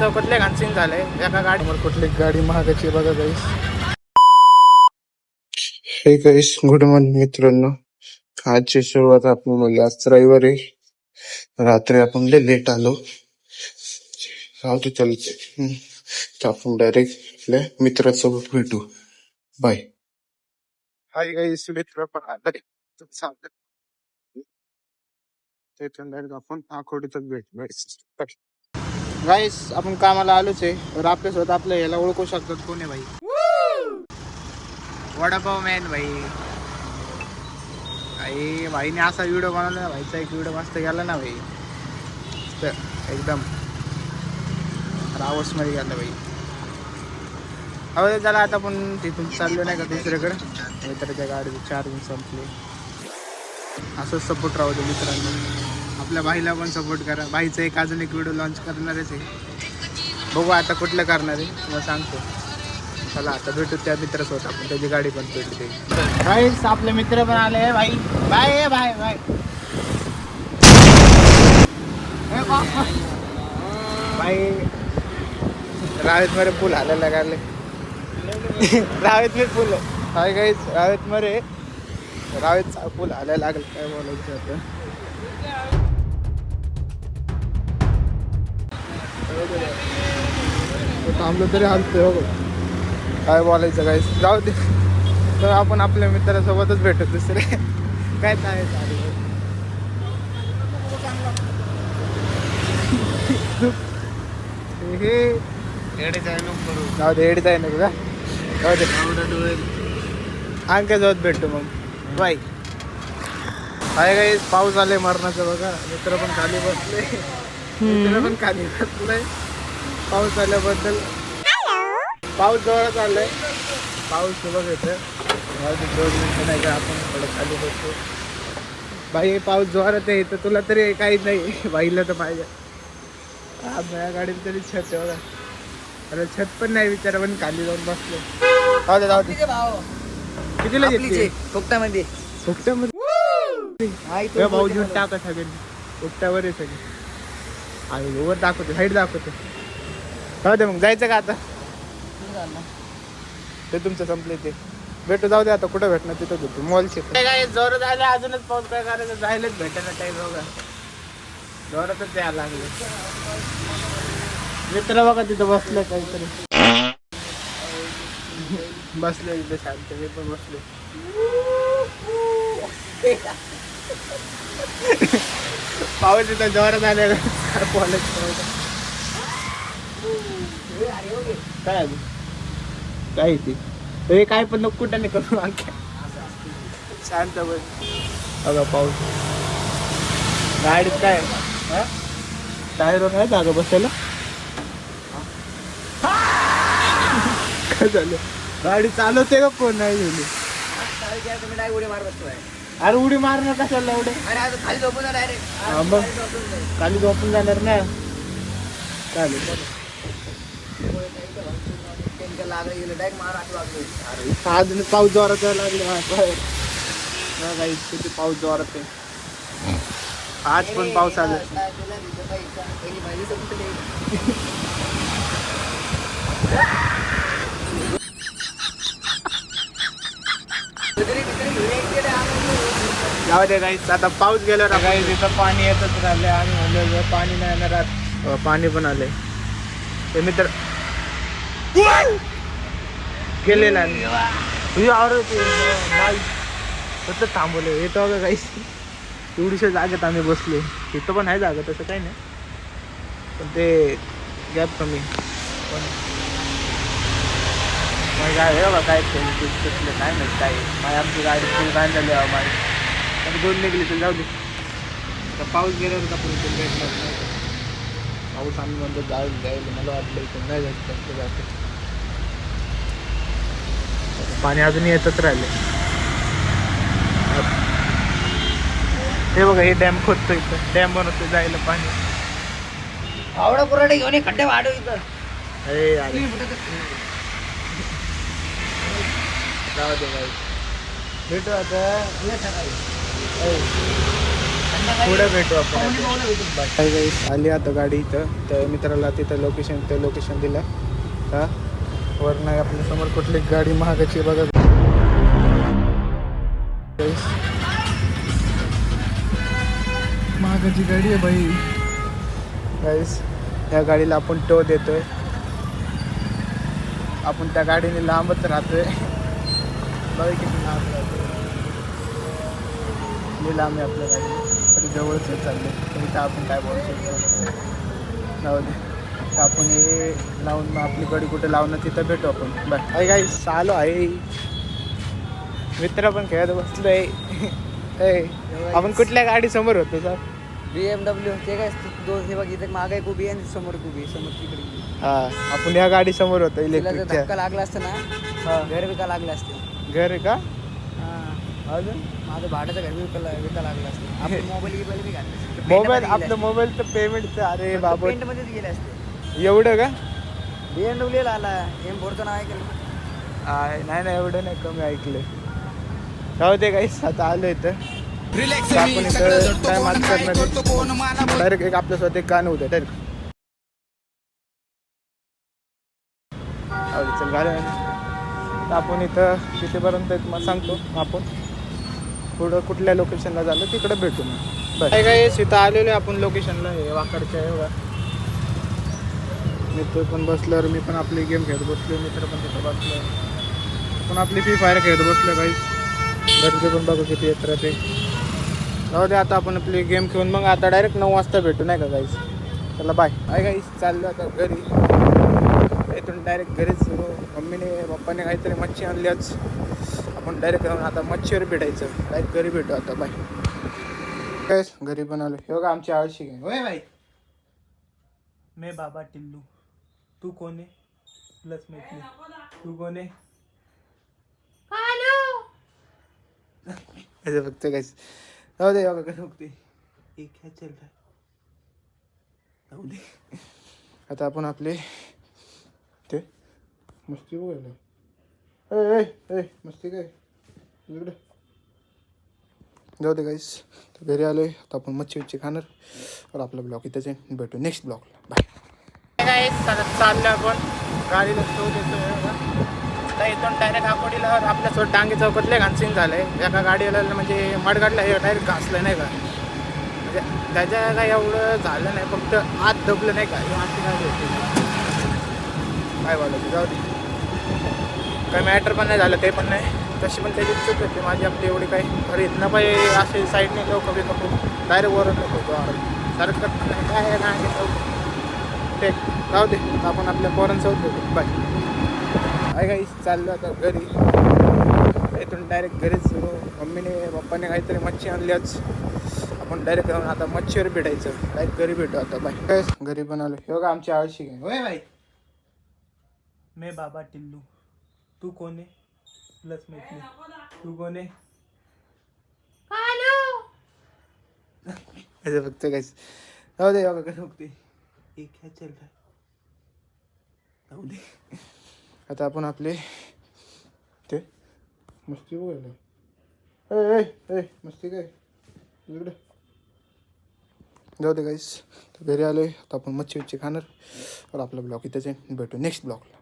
चौकातले घाणसीन झालंय एका गाडीवर. कुठली गाडी महागाची बघा गाईस. हे गाईस गुड मॉर्निंग मित्रांनो. आजची सुरुवात आपण म्हणजे आज रविवार आहे. रात्री आपण लेट आलो. चालते आपण डायरेक्ट आपल्या मित्रासोबत भेटू. बाय. हाय गाईस मित्र पण आला आपण आखोडीतच भेटू गाईस. आपण कामाला आलोच आहे. तर आपल्यासोबत आपल्या याला ओळखू शकतात कोण आहे भाई. वडापाव मॅन भाई. भाईने असा व्हिडिओ बनवला ना. भाईचा एक व्हिडिओ मस्त गेला ना भाई. एकदम रावस मध्ये गेला भाई. हवं त्याला आता आपण तिथून चाललो नाही का दुसऱ्याकडे. मित्राच्या गाडीचे चार्जिंग संपले. असंच सपोर्ट राहू दे मित्रांनो. आपल्या भाईला पण सपोर्ट करा. भाईचा एक अजून एक व्हिडिओ लॉन्च करणारच आहे. बघू आता कुठलं करणार आहे तुम्हाला सांगतो. चला आता भेटू त्या मित्रासोबत आपण. त्याची गाडी पण भेटते. गाईस आपले मित्र पण आले भाई. Bye bye bye. भाई रावेत मरे पूल हालायला लागले. रावेत में पूल हाय गाईस. रावेत मरे रावेत पूल हालायला लागलं. काय बोलायचं आता. थांबलं तरी हालतोय. काय बोलायचं गाईस. जाऊ दे. तर आपण आपल्या मित्रासोबतच भेटत दुसरे काय काय हे जाऊ दे. एडीच आहे ना तुझा. जाऊ दे. अंक्यासोबत भेटतो मग. बाय. हाय गाईस पाऊस आले मरणाचं बघा. मित्र पण खाली बसले. मित्र पण खाली बसले. पाऊस आल्याबद्दल. पाऊस जोरात आलाय. पाऊस सुबह येतं. 2 मिनिटं नाही का आपण थोडं खाली बसतो. बाई पाऊस जोरात आहे तर तुला तरी काहीच नाही. बाईला तर पाहिजे. माझ्या गाडीत तरी छत आहे बघा. अरे छत पण नाही विचारा पण खाली जाऊन बसलो. जाऊ दे. कितीला घेतली. फुकटामध्ये. भाऊ घेऊन टाका सगळ्यांनी. फुकटावर आहे सगळे. आणि वर दाखवते साईड दाखवते. जाऊ दे मग जायचं का आता. ते तुमचं संपले ते भेटू. जाऊ दे आता कुठं भेटणार तिथं भेटू. मॉलचे काय जोर झालं. अजूनच पाऊस काय करायचं. जायलाच भेटायला टाईम बघा. जोरातच यायला लागले. मित्र बघा तिथं बसलं काहीतरी. बसले तिथे शांत. मी पण बसले. पाऊस इथं जोरात आलेला. काय काय ते काय पण नको कुठं नाही करू. शांत बस. बघा पाऊस. गाडीत काय टायरवर नाही जागा बसायला. काय झालं. गाडी चालवते का कोण नाही झाली. अरे उडी मारणार कशाला एवढे. खाली झोपून डायरेक्ट. मग खाली झोपून जाणार ना. चालेल. अजून पाऊस जोरात यायला लागला. किती पाऊस जोरात आहे. आज पण पाऊस आला. जाऊ दे गाईस. आता पाऊस गेल्यावर गाईस इथं पाणी येतच राहिले. आणि म्हणलं पाणी नाही येणार. पाणी पण आलंय. ते मित्र गेलेला फक्त थांबवले. येतो बघा काहीच. एवढीशा जागेत आम्ही बसलो. इथं पण आहे जागा तसं काही नाही. पण ते गॅप कमी. पण मग काय बघा काय सुटलं काय नाही. काय आमची गाडी फुल बांधली हवा माझी. दोन निघली तर जाऊ दे. पाऊस गेल्यावर का पण भेटणार नाही. पाऊस आम्ही म्हणतो जायला मला वाटलं इथून नाही जायचं. पाणी अजून येतच राहिले. हे बघा हे डॅम खोदतो. इथं डॅम बनवतो जायला पाणी. आवडा पुराडे घेऊन खड्डे वाढव इथं. अरे जाऊ दे बाई. भेटू आता. पुढे भेटू आपण. काही काही आली आता गाडी इथं, तर मित्राला तिथं लोकेशन दिलं. हा वर नाही आपल्या समोर कुठली गाडी महागाची बघा. महागाची गाडी आहे बाई. गाईस या गाडीला आपण टो देतोय. आपण त्या गाडीने लांबच राहतोय. बघा किती लांब राहतोय. मी लांब आहे आपल्या गाडी, तरी जवळच चालले. तरी तर आपण काय बोलू शकतो. जाऊ दे, तर आपण हे लावून मग आपली गाडी कुठे लावणं तिथं भेटू आपण. बरं काही काही चालू आहे. मित्र पण खेळत बसलोय. आपण कुठल्या गाडी समोर होतो सर? BMW ते काय दोन हे बघ, इथं मागे एक उभी आहे, समोर उभी समोर तिकडे. हा आपण या गाडी समोर होतो तिला जर इलेक्ट्रिकच्या. धक्का लागला असतं ना, घर विका लागलं असते. घर आहे का हां, अजून? माझं भाड्याचं घर विका लागलं असतं. आपले मोबाईल बी घातले. आपलं मोबाईलचं पेमेंटचं. अरे बाबा पेंटमध्येच गेले असते. एवढं का? BMW ला आला M4चं नाव ऐकलं. नाही एवढं नाही, कमी ऐकलं. जाऊ दे काहीच. आता आलो इथं. आपण इथं काय मात करणार. डायरेक्ट एक आपल्या स्वतः एक गाणं होतं डायरेक्ट. चल गाणं. तर आपण इथं कितीपर्यंत तुम्हाला सांगतो. आपण पुढं कुठल्या लोकेशनला झालं तिकडं भेटू मग. बरं काय काय इथं आलेलो आहे आपण लोकेशनला. हे वाकडच्या एवढा मित्र पण बसल्यावर मी पण आपली गेम खेळत बसलो. मित्र पण तिथं बसलो. पण आपली फ्री फायर खेळत बसलो काही. घरचे पण बघू किती येत राहते. जाऊ दे, आता आपण आपली गेम खेळून मग आता डायरेक्ट 9 वाजता भेटू नाही का गाईस. चला बाय. काय गाईस चाललो आता घरी. इथून डायरेक्ट घरीच. मम्मीने पप्पाने काहीतरी मच्छी आणल्याच. आपण डायरेक्ट जाऊन आता मच्छीवर भेटायचं. डायरेक्ट घरी भेटू आता बाय. काय घरी पण आलो. हे बघा आमची आळशी गेम. होय बाई. मैं बाबा टिल्लू. तू कोण आहे? प्लस मैत्री. तू कोण आहे? ऐसे फक्त काहीच. जाऊ दे बघा कसं बघते. एक ह्या चल रहा. जाऊ दे. आता आपण आपले ते मस्ती बघायला. मस्ती काय इकडे. जाऊ दे गाईस. तर घरी आलोय. आता आपण मच्छी खाणार. और आपला ब्लॉग इथंच आहे. भेटू नेक्स्ट ब्लॉगला. बाय गाईस. चाललं आपण गाडीला शो देतोय. तर इथून डायरेक्ट आकोडीला आपल्यासोबत डांगे चौकातले घाणसीन झालं आहे. एका गाडीला म्हणजे मडगाडला हे डायरेक्ट घासलं नाही का. म्हणजे त्याच्या काय एवढं झालं नाही, फक्त आत दबलं नाही का. ही आमची गाडी होती. काय बोलायचं जाऊ दे. काही मॅटर पण नाही झालं, ते पण नाही. तशी पण त्याची चूक होती माझी. आपली एवढी काही अरे इथनं पाय असे साईडने जाऊ कमी डायरेक्ट वरच होतो. सरकत नाही काय नाही ते. जाऊ दे, आपण आपल्या पोरांसोबत भेटू. बाय. काय काही चाललो आता घरी. इथून डायरेक्ट घरीच. मम्मीने पप्पाने काहीतरी मच्छी आणल्याच. आपण डायरेक्ट जाऊन आता मच्छीवर भेटायचं. डायरेक्ट घरी भेटू आता बाय. काय घरी पण आलो. हे बघा आमची आळशी गेम. होय बाई. मैं बाबा टिल्लू. तू कोण आहे? प्लस मैत्री. तू कोण आहे? ऐसे फक्त काहीच. जाऊ दे बघा कसं बघते. एक ह्या चल रहा. जाऊ दे. आता आपण आपले ते मस्ती बघायला. मस्ती काय इकडे. जाऊ दे गाईस. तर घरी आलोय. आता आपण मच्छी खाणार. और आपला ब्लॉग इथंच आहे. भेटू नेक्स्ट ब्लॉगला.